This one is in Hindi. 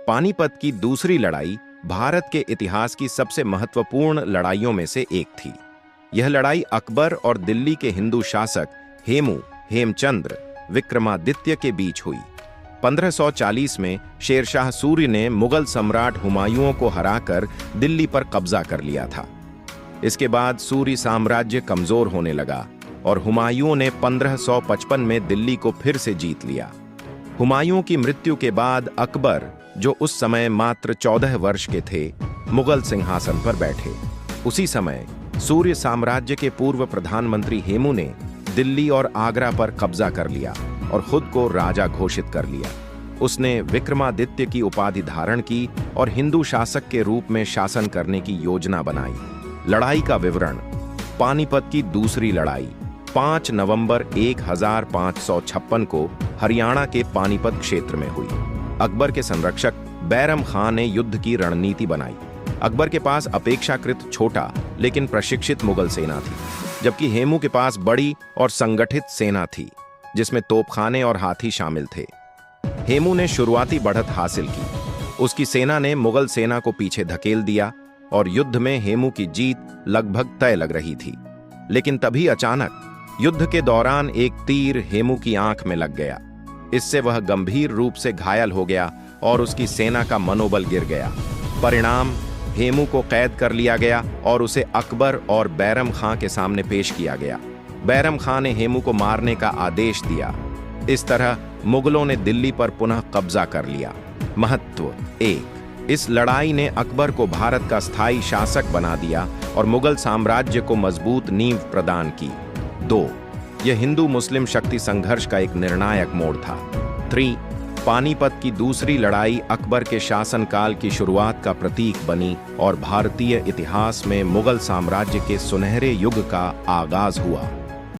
पानीपत की दूसरी लड़ाई भारत के इतिहास की सबसे महत्वपूर्ण लड़ाइयों में से एक थी। यह लड़ाई अकबर और दिल्ली के हिंदू शासक हेमचंद्र विक्रमादित्य के बीच हुई। 1540 में शेरशाह सूर्य ने मुगल सम्राट हुमायूं को हराकर दिल्ली पर कब्जा कर लिया था। इसके बाद सूर्य साम्राज्य कमजोर होने लगा और हुमायूं ने 1555 में दिल्ली को फिर से जीत लिया। हुमायूं की मृत्यु के बाद अकबर, जो उस समय मात्र 14 वर्ष के थे, मुगल सिंहासन पर बैठे। उसी समय सूर्य साम्राज्य के पूर्व प्रधानमंत्री हेमू ने दिल्ली और आगरा पर कब्जा कर लिया और खुद को राजा घोषित कर लिया। उसने विक्रमादित्य की उपाधि धारण की और हिंदू शासक के रूप में शासन करने की योजना बनाई। लड़ाई का विवरण। पानीपत की दूसरी लड़ाई 5 नवंबर 1556 को हरियाणा के पानीपत क्षेत्र में हुई। अकबर के संरक्षक बैरम खान ने युद्ध की रणनीति बनाई। अकबर के पास अपेक्षाकृत छोटा लेकिन प्रशिक्षित मुगल सेना थी, जबकि हेमू के पास बड़ी और संगठित सेना थी जिसमें तोपखाने और हाथी शामिल थे। हेमू ने शुरुआती बढ़त हासिल की। उसकी सेना ने मुगल सेना को पीछे धकेल दिया और युद्ध में हेमू की जीत लगभग तय लग रही थी। लेकिन तभी अचानक युद्ध के दौरान एक तीर हेमू की आंख में लग गया। इससे वह गंभीर रूप से घायल हो गया और उसकी सेना का मनोबल गिर गया। परिणाम, हेमू को कैद कर लिया गया और उसे अकबर और बैरम खां के सामने पेश किया गया। बैरम खां ने हेमू को मारने का आदेश दिया। इस तरह मुगलों ने दिल्ली पर पुनः कब्जा कर लिया। महत्व 1, इस लड़ाई ने अकबर को भारत का स्थायी शासक बना दिया और मुगल साम्राज्य को मजबूत नींव प्रदान की। 2, यह हिंदू मुस्लिम शक्ति संघर्ष का एक निर्णायक मोड़ था। 3, पानीपत की दूसरी लड़ाई अकबर के शासनकाल की शुरुआत का प्रतीक बनी और भारतीय इतिहास में मुगल साम्राज्य के सुनहरे युग का आगाज हुआ।